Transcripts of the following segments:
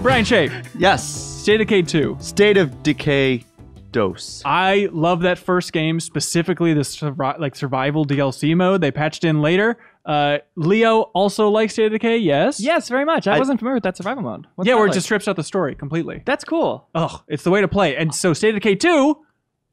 Brian Shea, Yes. State of Decay 2. State of Decay Dose. I love that first game, specifically the survival DLC mode they patched in later. Leo also likes State of Decay, yes? Yes, very much. I wasn't familiar with that survival mode. What's Yeah, that where it like? just strips out the story completely. That's cool. Oh, it's the way to play. And so State of Decay 2...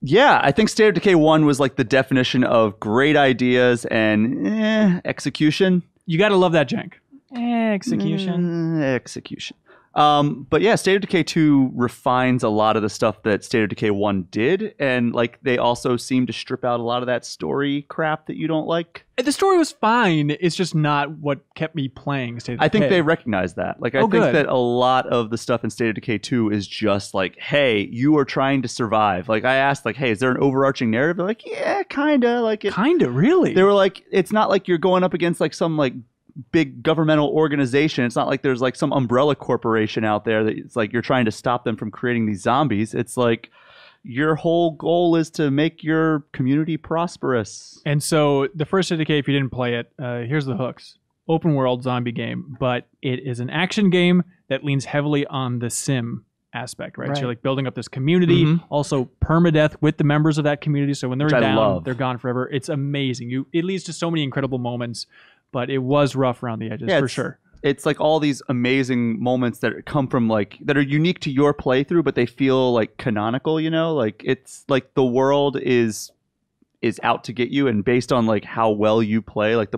Yeah, I think State of Decay 1 was like the definition of great ideas and execution. You got to love that jank. Execution. Execution. But yeah, State of Decay 2 refines a lot of the stuff that State of Decay 1 did, and like they also seem to strip out a lot of that story crap that you don't like. The story was fine. It's just not what kept me playing State of Decay. I think they recognize that. Like, I think good. that a lot of the stuff in State of Decay 2 is just like, hey, you are trying to survive. Like, I asked, like, hey, is there an overarching narrative? They're like, yeah, kinda. Like, Kinda, really? They were like, it's not like you're going up against like some like big governmental organization. It's not like there's like some umbrella corporation out there that it's like you're trying to stop them from creating these zombies. It's like your whole goal is to make your community prosperous. And so the first State of Decay, if you didn't play it, here's the hooks. Open world zombie game, but it is an action game that leans heavily on the sim aspect, right? So you're like building up this community, also permadeath with the members of that community. So when they're down, they're gone forever. It's amazing. It leads to so many incredible moments, but it was rough around the edges for sure. It's like all these amazing moments that come from like that are unique to your playthrough, but they feel like canonical, you know? Like it's like the world is out to get you, and based on like how well you play, like the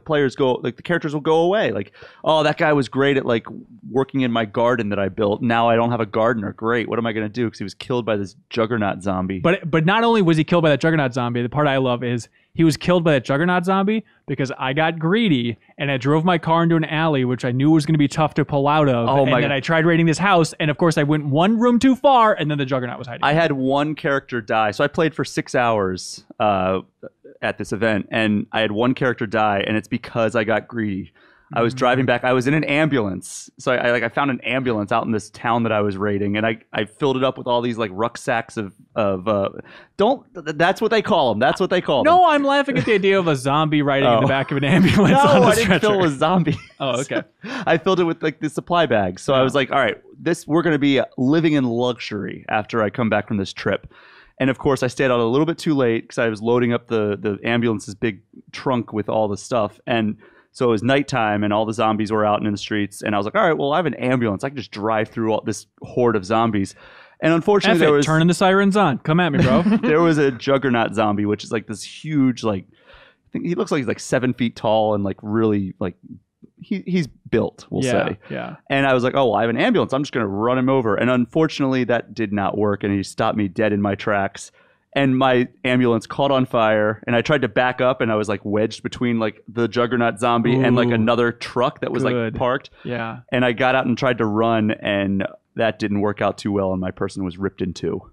characters will go away. Like, oh, that guy was great at like working in my garden that I built. Now I don't have a gardener. Great. What am I going to do? Because he was killed by this juggernaut zombie. But not only was he killed by that juggernaut zombie, the part I love is he was killed by that juggernaut zombie because I got greedy and I drove my car into an alley, which I knew was going to be tough to pull out of. Oh, and then I tried raiding this house, and of course I went one room too far, and then the juggernaut was hiding. I had one character die. So I played for 6 hours at this event, and I had one character die, and it's because I got greedy. I was driving back. I was in an ambulance. So I found an ambulance out in this town that I was raiding, and I filled it up with all these like rucksacks of that's what they call them. That's what they call them. No, I'm laughing at the idea of a zombie riding in the back of an ambulance. No, on a I didn't fill it with zombies. Oh, okay. I filled it with like the supply bags. So I was like, all right, we're going to be living in luxury after I come back from this trip. And of course, I stayed out a little bit too late because I was loading up the ambulance's big trunk with all the stuff. And so it was nighttime, and all the zombies were out in the streets. And I was like, all right, well, I have an ambulance. I can just drive through all this horde of zombies. And unfortunately, there was turning the sirens on. Come at me, bro. There was a juggernaut zombie, which is like this huge, like I think he looks like he's like 7 feet tall and like really like he's built, we'll say. Yeah. And I was like, oh, well, I have an ambulance. I'm just going to run him over. And unfortunately, that did not work. And he stopped me dead in my tracks. And my ambulance caught on fire. And I tried to back up, and I was like wedged between like the juggernaut zombie and like another truck that was like parked. Yeah. And I got out and tried to run, and that didn't work out too well. And my person was ripped in two.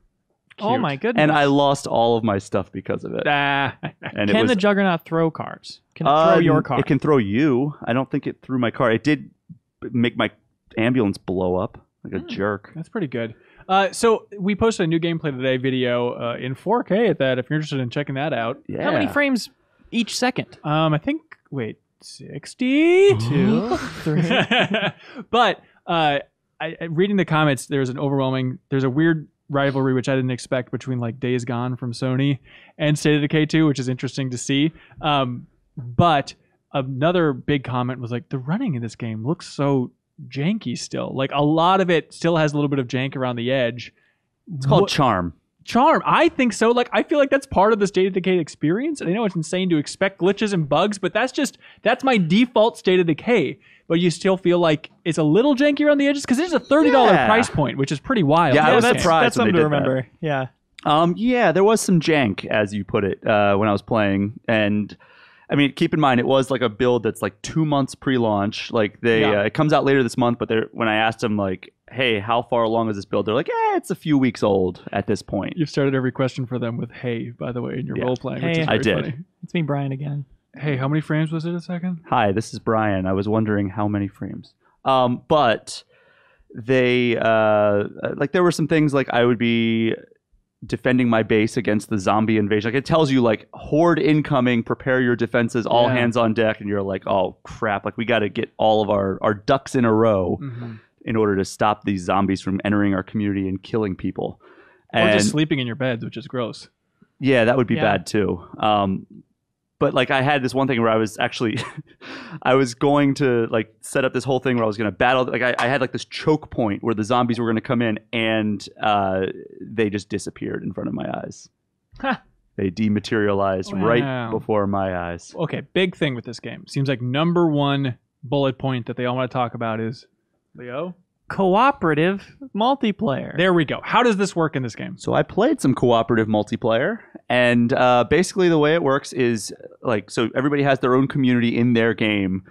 Oh my goodness. And I lost all of my stuff because of it. And can the juggernaut throw cars? Can it throw your car? It can throw you. I don't think it threw my car. It did make my ambulance blow up like a jerk. That's pretty good. So we posted a new gameplay today video in 4K at that, if you're interested in checking that out. Yeah. How many frames each second? I think, 60? 2, 3. But reading the comments, there's a weird rivalry, which I didn't expect, between like Days Gone from Sony and State of Decay 2, which is interesting to see. But another big comment was like, the running in this game looks so janky still. Like a lot of it still has a little bit of jank around the edge. It's called charm. Charm, I think so. Like, I feel like that's part of the State of Decay experience. And I know it's insane to expect glitches and bugs, but that's my default State of Decay. But you still feel like it's a little janky around the edges because it's a $30 price point, which is pretty wild. Yeah, I was surprised. That's something to remember. Yeah. Yeah, there was some jank, as you put it, when I was playing. And I mean, keep in mind, it was like a build that's like 2 months pre-launch. Like it comes out later this month, but when I asked them like, hey, how far along is this build? They're like, it's a few weeks old at this point. You've started every question for them with "Hey," by the way, in your role playing. Which is I did. Funny. It's me, Brian, again. Hey, how many frames was it a second? Hi, this is Brian. I was wondering how many frames. But they like there were some things like I would be defending my base against the zombie invasion. Like it tells you like horde incoming, prepare your defenses, all hands on deck, and you're like, oh crap, like we got to get all of our ducks in a row in order to stop these zombies from entering our community and killing people. Or And just sleeping in your beds, which is gross. yeah, that would be Yeah. bad too. But like I had this one thing where I was actually, I was going to like set up this whole thing where I was going to battle. Like I had like this choke point where the zombies were going to come in, and they just disappeared in front of my eyes. Huh. They dematerialized Wow. right before my eyes. Okay, big thing with this game. Seems like number one bullet point that they all want to talk about is, Leo? Cooperative multiplayer. There we go. How does this work in this game? So I played some cooperative multiplayer, and basically the way it works is like, so everybody has their own community in their game.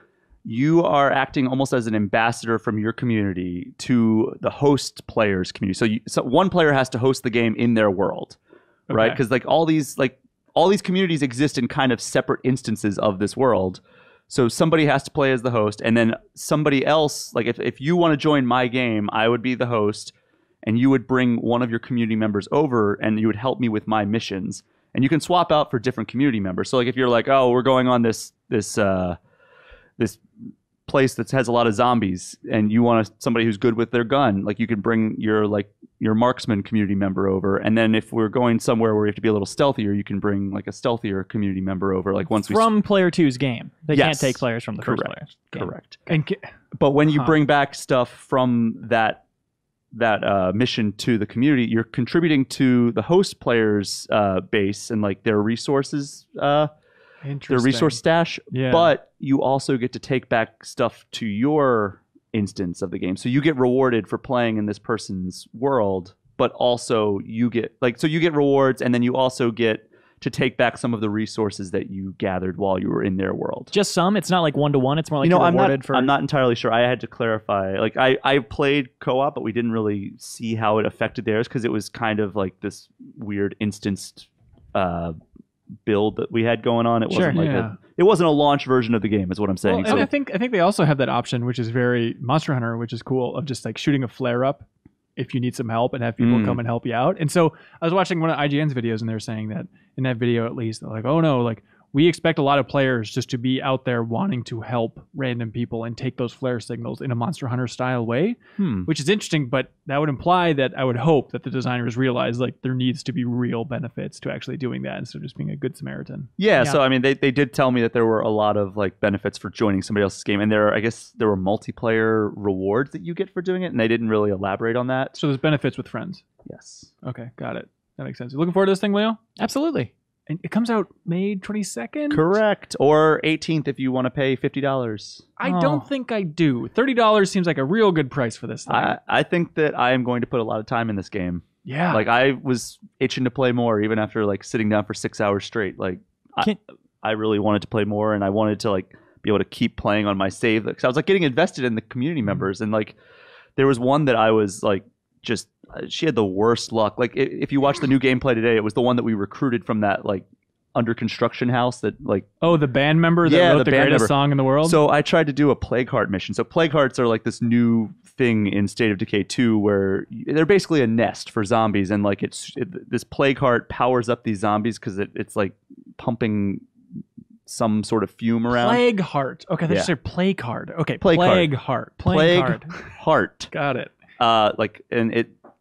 You are acting almost as an ambassador from your community to the host player's community. So one player has to host the game in their world, right? Okay. Because like all these communities exist in kind of separate instances of this world. So somebody has to play as the host, and then somebody else, like if you want to join my game, I would be the host, and you would bring one of your community members over, and you would help me with my missions. And you can swap out for different community members. So like if you're like, oh, we're going on this place that has a lot of zombies, and you want somebody who's good with their gun, like you can bring your marksman community member over. And then if we're going somewhere where we have to be a little stealthier, you can bring like a stealthier community member over. Like once from player 2's game. They can't Yes. take players from the first Correct. player's game. Correct. And But when you Huh. bring back stuff from that mission to the community, you're contributing to the host player's base and like their resources, their interesting. resource stash. Yeah. But you also get to take back stuff to your instance of the game. So you get rewarded for playing in this person's world, but also you get you get rewards, and then you also get to take back some of the resources that you gathered while you were in their world. Just some. It's not like 1-to-1. It's more like you're rewarded for. I'm not entirely sure. I had to clarify. Like I played co-op, but we didn't really see how it affected theirs because it was kind of like this weird instanced build that we had going on. It wasn't Sure. like it wasn't a launch version of the game, is what I'm saying. Well, and I think they also have that option, which is very Monster Hunter, which is cool, of just like shooting a flare up if you need some help and have people come and help you out. And so I was watching one of IGN's videos, and they're saying that in that video, at least, they're like, oh no, like we expect a lot of players just to be out there wanting to help random people and take those flare signals in a Monster Hunter style way, which is interesting. But that would imply that I would hope that the designers realize like there needs to be real benefits to actually doing that instead of just being a good Samaritan. Yeah, Yeah. so I mean, they did tell me that there were a lot of like benefits for joining somebody else's game, and I guess there were multiplayer rewards that you get for doing it, and they didn't really elaborate on that. So there's benefits with friends. Yes. Okay, got it. That makes sense. You looking forward to this thing, Leo? Absolutely. And it comes out May 22nd? Correct. Or 18th if you want to pay $50. I Oh. don't think I do. $30 seems like a real good price for this thing. I think that I am going to put a lot of time in this game. yeah. Like I was itching to play more even after like sitting down for 6 hours straight. Like I really wanted to play more, and I wanted to like be able to keep playing on my save because I was like getting invested in the community members, and like there was one that I was like just she had the worst luck. Like if you watch the new gameplay today, it was the one that we recruited from that like under construction house that like oh, the band member that Yeah, wrote the the band greatest member. song in the world? So I tried to do a plague heart mission. So plague hearts are like this new thing in State of Decay 2 where they're basically a nest for zombies, and like this plague heart powers up these zombies because it's like pumping some sort of fume around. Plague Heart. Okay, they Yeah. just said Play Card. Okay, Plague Plague Heart. Plague Card. heart. Got it.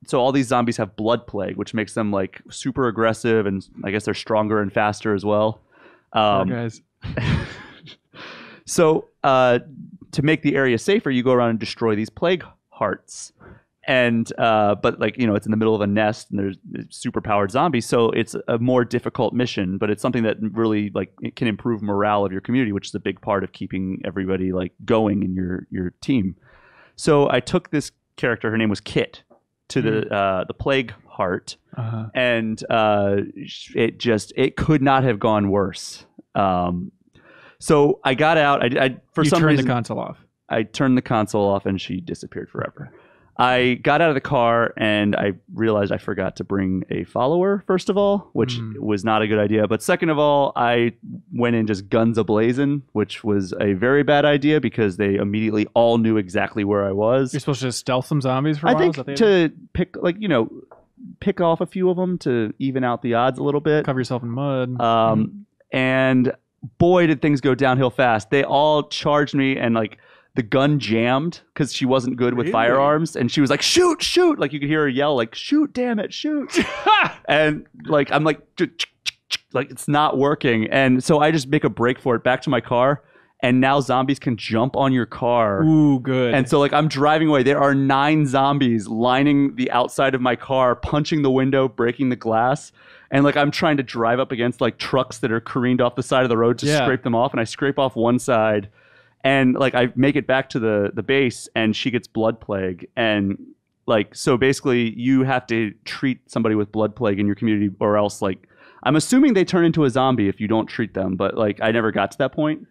So all these zombies have blood plague, which makes them like super aggressive, and I guess they're stronger and faster as well. Poor guys. So to make the area safer, you go around and destroy these plague hearts. And but like it's in the middle of a nest, and there's super powered zombies, so it's a more difficult mission. But it's something that really like it can improve morale of your community, which is a big part of keeping everybody like going in your team. So I took this character, her name was Kit, to the plague heart, and it could not have gone worse. So I got out. I for You some turned reason the console off. I turned the console off, and she disappeared forever. I got out of the car, and I realized I forgot to bring a follower, first of all, which was not a good idea. But second of all, I went in just guns a-blazing, which was a very bad idea because they immediately all knew exactly where I was. You're supposed to just stealth some zombies for a I while? think Is that the idea? to pick off a few of them to even out the odds a little bit. Cover yourself in mud. And boy, did things go downhill fast. They all charged me, and like the gun jammed because she wasn't good with Really? firearms, and she was like, shoot, shoot. Like you could hear her yell like, shoot, damn it, shoot. And like I'm like it's not working. And so I just make a break for it back to my car. And now zombies can jump on your car. Ooh, good. And so like I'm driving away. There are 9 zombies lining the outside of my car, punching the window, breaking the glass. And like I'm trying to drive up against like trucks that are careened off the side of the road to scrape them off. And I scrape off one side. And like I make it back to the base, and she gets blood plague. And like so basically you have to treat somebody with blood plague in your community, or else like I'm assuming they turn into a zombie if you don't treat them. But like I never got to that point.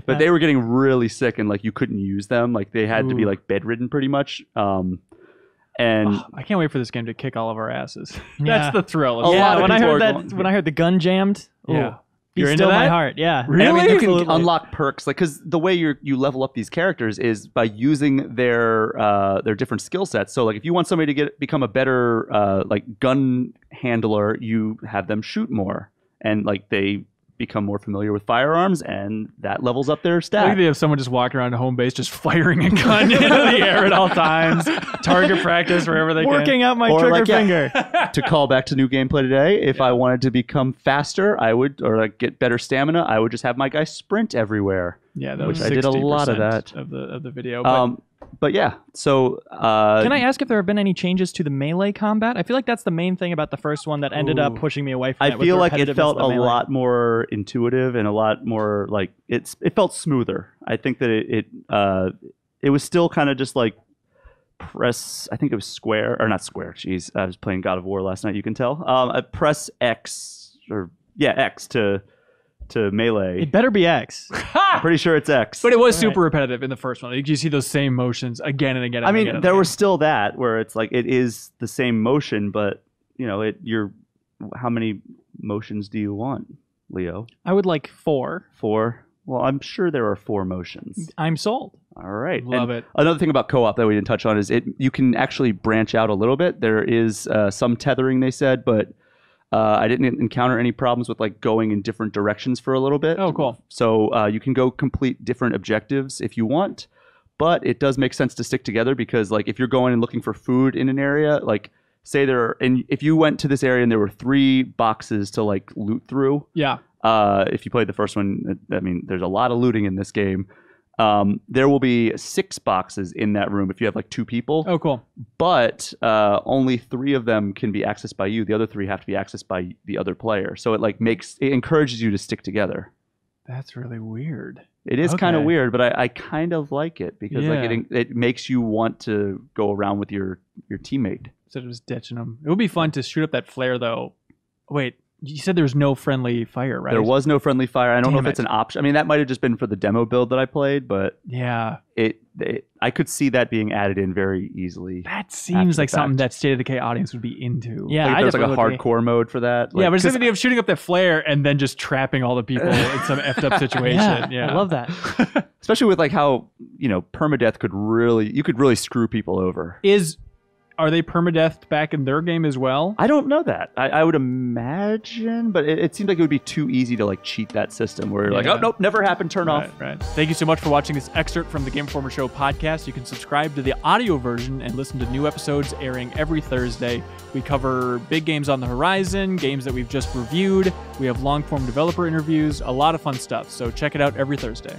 But they were getting really sick, and like you couldn't use them. Like they had to be like bedridden pretty much. And I can't wait for this game to kick all of our asses. That's the thrill. A lot of when I people heard are that, going- when I heard the gun jammed, Yeah. You're into still my that? heart. Yeah. Really? I mean, you can Absolutely. unlock perks, like because the way you level up these characters is by using their different skill sets. So like if you want somebody to become a better like gun handler, you have them shoot more, and like they become more familiar with firearms, and that levels up their I stat. think they have someone just walking around home base just firing a gun into the air at all times. Target practice wherever they Working out my Or trigger like, yeah. finger. To call back to new gameplay today, if I wanted to become faster, I would, or like get better stamina, I would just have my guy sprint everywhere. can. Yeah, that Which was I did a 60% lot of that. of the video. But But yeah, so Can I ask if there have been any changes to the melee combat? I feel like that's the main thing about the first one that ended up Ooh. pushing me away from I it. was feel the like it repetitiveness felt of the a melee. lot more intuitive and a lot more like it felt smoother. I think that it was still kind of just like press. I think it was square or not square. Jeez, I was playing God of War last night. You can tell. Press X or X to melee. It better be X. I'm pretty sure it's X. But it was Right. super repetitive in the first one. Like, you see those same motions again and again. And I again mean, and there again. was still that where it's like it is the same motion, but you know, how many motions do you want, Leo? I would like 4. 4? Well, I'm sure there are 4 motions. I'm sold. All right. Love And it. Another thing about co-op that we didn't touch on is you can actually branch out a little bit. There is some tethering, they said, but I didn't encounter any problems with like going in different directions for a little bit. Oh, cool. So you can go complete different objectives if you want, but it does make sense to stick together because like if you're going and looking for food in an area, like say if you went to this area and there were 3 boxes to like loot through, Yeah. if you played the first one, I mean, there's a lot of looting in this game. There will be 6 boxes in that room if you have like 2 people. Oh, cool. But only 3 of them can be accessed by you. The other 3 have to be accessed by the other player. So it encourages you to stick together. That's really weird. It is kind of Okay. weird, but I kind of like it because like it makes you want to go around with your teammate. Instead of just ditching them. It would be fun to shoot up that flare, though. Wait, you said there was no friendly fire, right? There was no friendly fire. I don't know Damn if it's it. an option. I mean, that might have just been for the demo build that I played, but Yeah. I could see that being added in very easily. That seems the like something fact. that State of Decay audience would be into. Yeah, Like, I there's like a definitely would be. hardcore mode for that. Yeah, Like, but it's 'cause the idea of shooting up that flare and then just trapping all the people in some effed up situation. Yeah, I love that. especially with like how permadeath you could really screw people over. Are they permadeath back in their game as well? I don't know that. I would imagine, but it seems like it would be too easy to like cheat that system where you're like, Yeah. oh nope, never happened, turn off. Right. Thank you so much for watching this excerpt from the Game Informer Show podcast. You can subscribe to the audio version and listen to new episodes airing every Thursday. We cover big games on the horizon, games that we've just reviewed. We have long-form developer interviews, a lot of fun stuff. So check it out every Thursday.